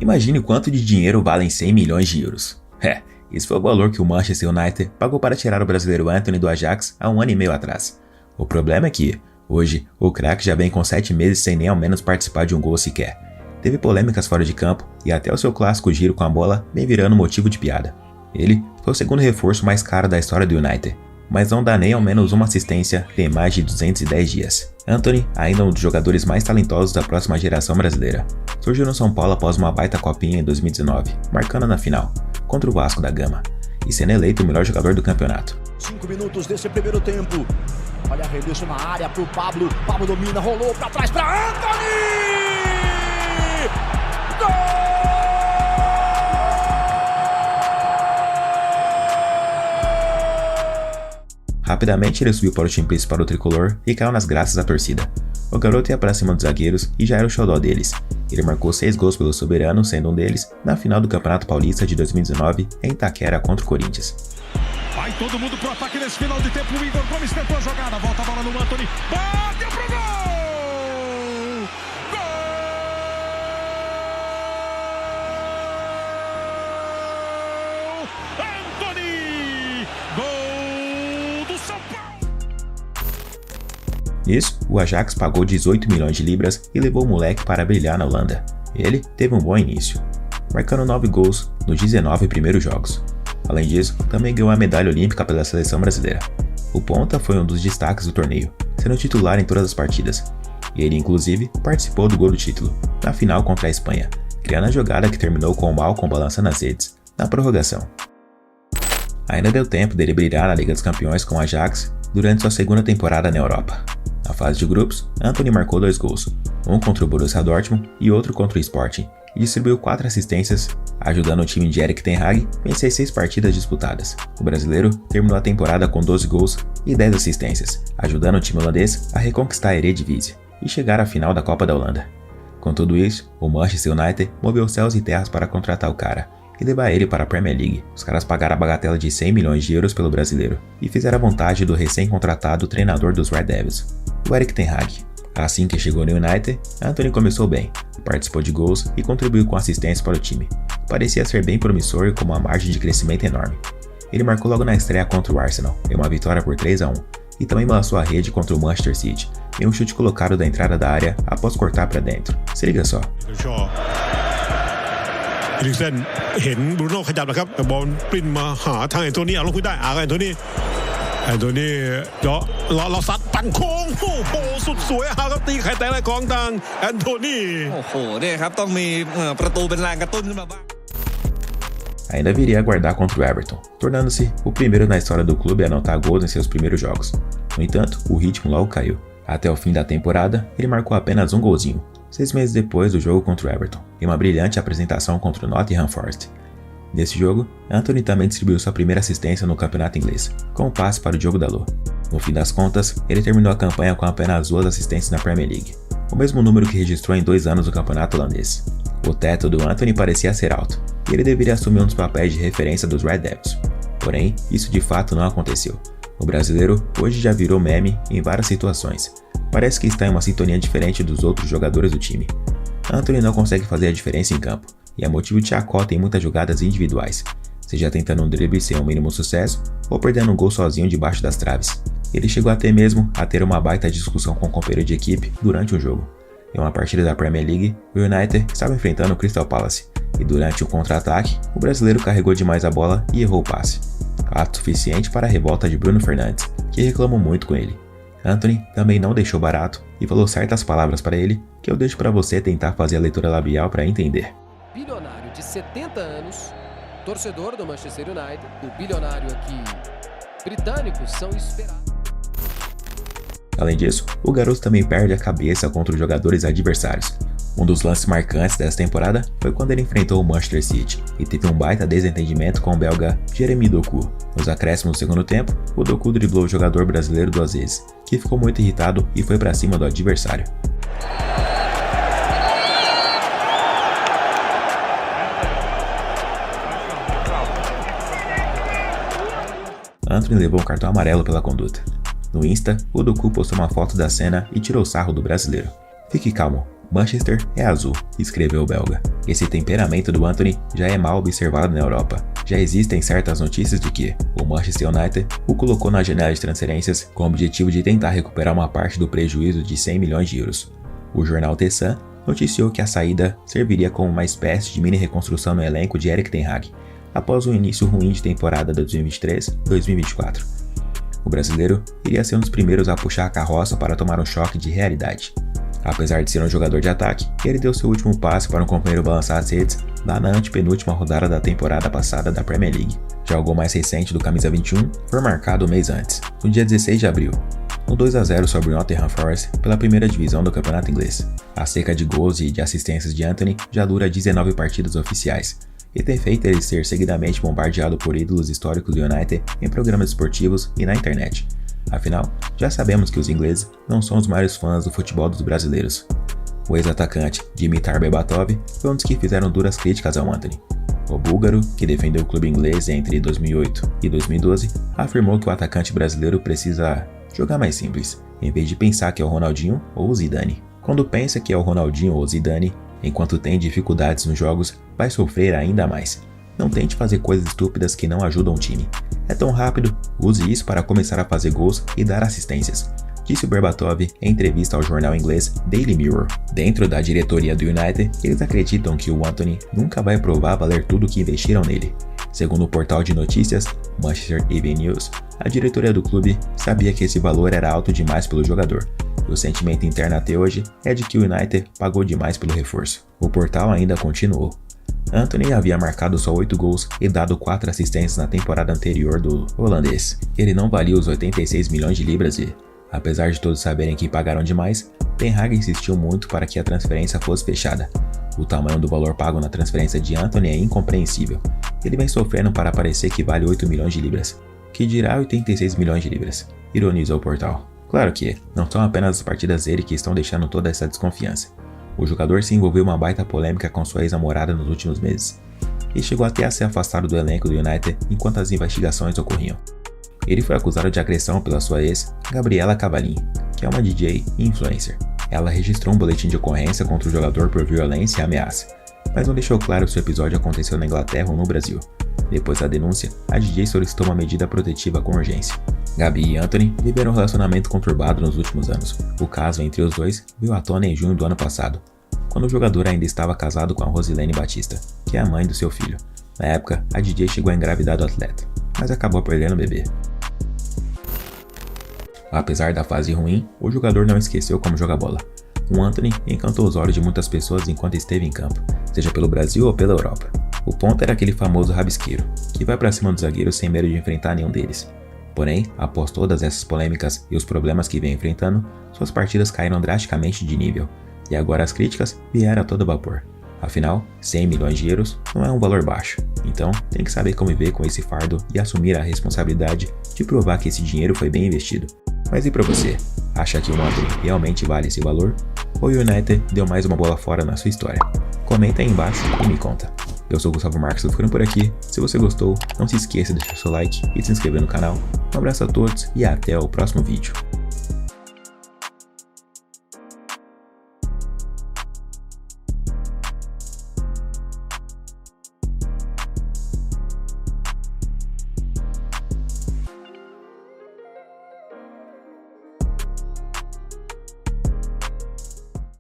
Imagine o quanto de dinheiro valem 100 milhões de euros. Esse foi o valor que o Manchester United pagou para tirar o brasileiro Antony do Ajax há 1 ano e meio atrás. O problema é que, hoje, o craque já vem com 7 meses sem nem ao menos participar de um gol sequer. Teve polêmicas fora de campo e até o seu clássico giro com a bola vem virando motivo de piada. Ele foi o segundo reforço mais caro da história do United, mas não dá nem ao menos uma assistência em mais de 210 dias. Antony, ainda um dos jogadores mais talentosos da próxima geração brasileira, surgiu no São Paulo após uma baita copinha em 2019, marcando na final, contra o Vasco da Gama, e sendo eleito o melhor jogador do campeonato. 5 minutos desse primeiro tempo. Olha arremesso na área pro Pablo. Pablo domina, rolou pra trás pra Antony! Gol! Rapidamente ele subiu para o time principal do tricolor e caiu nas graças da torcida. O garoto ia para cima dos zagueiros e já era o xodó deles. Ele marcou 6 gols pelo Soberano, sendo um deles na final do Campeonato Paulista de 2019 em Itaquera contra o Corinthians. Vai todo mundo pro ataque nesse final de tempo. O Igor Gomes tentou a jogada, volta a bola no Antony, bateu pro gol! Gol! Antony! Gol do São Paulo! Nisso, o Ajax pagou 18 milhões de libras e levou o moleque para brilhar na Holanda. Ele teve um bom início, marcando 9 gols nos 19 primeiros jogos. Além disso, também ganhou a medalha olímpica pela seleção brasileira. O ponta foi um dos destaques do torneio, sendo titular em todas as partidas. Ele, inclusive, participou do gol do título, na final contra a Espanha, criando a jogada que terminou com o Malcom balançando as redes, na prorrogação. Ainda deu tempo dele brilhar na Liga dos Campeões com o Ajax durante sua segunda temporada na Europa. Na fase de grupos, Antony marcou 2 gols, um contra o Borussia Dortmund e outro contra o Sporting, e distribuiu 4 assistências, ajudando o time de Erik ten Hag a vencer 6 partidas disputadas. O brasileiro terminou a temporada com 12 gols e 10 assistências, ajudando o time holandês a reconquistar a Eredivisie e chegar à final da Copa da Holanda. Com tudo isso, o Manchester United moveu céus e terras para contratar o cara e levar ele para a Premier League. Os caras pagaram a bagatela de 100 milhões de euros pelo brasileiro e fizeram a vontade do recém-contratado treinador dos Red Devils, o Erik ten Hag. Assim que chegou no United, Antony começou bem, participou de gols e contribuiu com assistências para o time. Parecia ser bem promissor e com uma margem de crescimento enorme. Ele marcou logo na estreia contra o Arsenal, em uma vitória por 3-1, e também balançou a rede contra o Manchester City, em um chute colocado da entrada da área após cortar para dentro. Se liga só. อีลิกเซนเห็นบรูโน่ขยับนะครับแต่บอลปริ้นมาหาทางแอนโทนี่เอาลงพื้นได้แอนโทนี่เจาะเราซัดปั่นโค้งโอ้โหสุดสวยครับตีไข่แตกเลยของทางแอนโทนี่โอ้โหเนี่ยครับต้องมีประตูเป็นแรงกระตุ้นขึ้นมาบ้าง Ainda viria a guardar contra o Everton, tornando-se o primeiro na história do clube a anotar gols em seus primeiros jogos. No entanto, o ritmo logo caiu. Até o fim da temporada, ele marcou apenas um golzinho, 6 meses depois do jogo contra o Everton, em uma brilhante apresentação contra o Nottingham Forest. Nesse jogo, Antony também distribuiu sua primeira assistência no campeonato inglês, com um passe para o Diogo Dalot. No fim das contas, ele terminou a campanha com apenas 2 assistências na Premier League, o mesmo número que registrou em 2 anos no campeonato holandês. O teto do Antony parecia ser alto, e ele deveria assumir um dos papéis de referência dos Red Devils. Porém, isso de fato não aconteceu. O brasileiro hoje já virou meme em várias situações. Parece que está em uma sintonia diferente dos outros jogadores do time. Antony não consegue fazer a diferença em campo, e é motivo de chacota em muitas jogadas individuais, seja tentando um drible sem um mínimo sucesso, ou perdendo um gol sozinho debaixo das traves. Ele chegou até mesmo a ter uma baita discussão com o companheiro de equipe durante um jogo. Em uma partida da Premier League, o United estava enfrentando o Crystal Palace, e durante o contra-ataque, o brasileiro carregou demais a bola e errou o passe. Fato suficiente para a revolta de Bruno Fernandes, que reclamou muito com ele. Antony também não deixou barato e falou certas palavras para ele que eu deixo para você tentar fazer a leitura labial para entender. Bilionário de 70 anos, torcedor do Manchester United, o bilionário aqui britânicos são esperados. Além disso, o garoto também perde a cabeça contra os jogadores adversários. Um dos lances marcantes dessa temporada foi quando ele enfrentou o Manchester City e teve um baita desentendimento com o belga Jeremy Doku. Nos acréscimos do segundo tempo, o Doku driblou o jogador brasileiro 2 vezes, que ficou muito irritado e foi para cima do adversário. Antony levou um cartão amarelo pela conduta. No Insta, o Doku postou uma foto da cena e tirou sarro do brasileiro. Fique calmo, Manchester é azul, escreveu o belga. Esse temperamento do Antony já é mal observado na Europa. Já existem certas notícias de que o Manchester United o colocou na janela de transferências com o objetivo de tentar recuperar uma parte do prejuízo de 100 milhões de euros. O jornal The Sun noticiou que a saída serviria como uma espécie de mini reconstrução no elenco de Erik ten Hag, após um início ruim de temporada 2023-2024. O brasileiro iria ser um dos primeiros a puxar a carroça para tomar um choque de realidade. Apesar de ser um jogador de ataque, ele deu seu último passe para um companheiro balançar as redes lá na antepenúltima rodada da temporada passada da Premier League. Já o gol mais recente do camisa 21 foi marcado um mês antes, no dia 16 de abril, no 2-0 sobre o Nottingham Forest pela primeira divisão do campeonato inglês. A seca de gols e de assistências de Antony já dura 19 partidas oficiais, e tem feito ele ser seguidamente bombardeado por ídolos históricos do United em programas esportivos e na internet. Afinal, já sabemos que os ingleses não são os maiores fãs do futebol dos brasileiros. O ex-atacante Dimitar Berbatov foi um dos que fizeram duras críticas ao Antony. O búlgaro, que defendeu o clube inglês entre 2008 e 2012, afirmou que o atacante brasileiro precisa jogar mais simples, em vez de pensar que é o Ronaldinho ou o Zidane. Quando pensa que é o Ronaldinho ou o Zidane, enquanto tem dificuldades nos jogos, vai sofrer ainda mais. Não tente fazer coisas estúpidas que não ajudam o time. É tão rápido, use isso para começar a fazer gols e dar assistências, disse o Berbatov em entrevista ao jornal inglês Daily Mirror. Dentro da diretoria do United, eles acreditam que o Antony nunca vai provar valer tudo o que investiram nele. Segundo o portal de notícias Manchester Evening News, a diretoria do clube sabia que esse valor era alto demais pelo jogador. O sentimento interno até hoje é de que o United pagou demais pelo reforço. O portal ainda continuou. Antony havia marcado só 8 gols e dado 4 assistências na temporada anterior do holandês. Ele não valia os 86 milhões de libras e, apesar de todos saberem que pagaram demais, Ten Hag insistiu muito para que a transferência fosse fechada. O tamanho do valor pago na transferência de Antony é incompreensível. Ele vem sofrendo para parecer que vale 8 milhões de libras. Que dirá 86 milhões de libras, ironizou o portal. Claro que não são apenas as partidas dele que estão deixando toda essa desconfiança. O jogador se envolveu em uma baita polêmica com sua ex-namorada nos últimos meses, e chegou até a ser afastado do elenco do United enquanto as investigações ocorriam. Ele foi acusado de agressão pela sua ex, Gabriela Cavalin, que é uma DJ e influencer. Ela registrou um boletim de ocorrência contra o jogador por violência e ameaça, mas não deixou claro se o episódio aconteceu na Inglaterra ou no Brasil. Depois da denúncia, a DJ solicitou uma medida protetiva com urgência. Gabi e Antony viveram um relacionamento conturbado nos últimos anos. O caso entre os dois veio à tona em junho do ano passado, quando o jogador ainda estava casado com a Rosilene Batista, que é a mãe do seu filho. Na época, a DJ chegou a engravidar do atleta, mas acabou perdendo o bebê. Apesar da fase ruim, o jogador não esqueceu como joga bola. O Antony encantou os olhos de muitas pessoas enquanto esteve em campo, seja pelo Brasil ou pela Europa. O ponto era aquele famoso rabisqueiro, que vai pra cima dos zagueiros sem medo de enfrentar nenhum deles. Porém, após todas essas polêmicas e os problemas que vem enfrentando, suas partidas caíram drasticamente de nível, e agora as críticas vieram a todo vapor. Afinal, 100 milhões de euros não é um valor baixo, então tem que saber conviver com esse fardo e assumir a responsabilidade de provar que esse dinheiro foi bem investido. Mas e pra você? Acha que o Antony realmente vale esse valor? Ou o United deu mais uma bola fora na sua história? Comenta aí embaixo e me conta. Eu sou o Gustavo Marques, tô ficando por aqui. Se você gostou, não se esqueça de deixar seu like e se inscrever no canal. Um abraço a todos e até o próximo vídeo.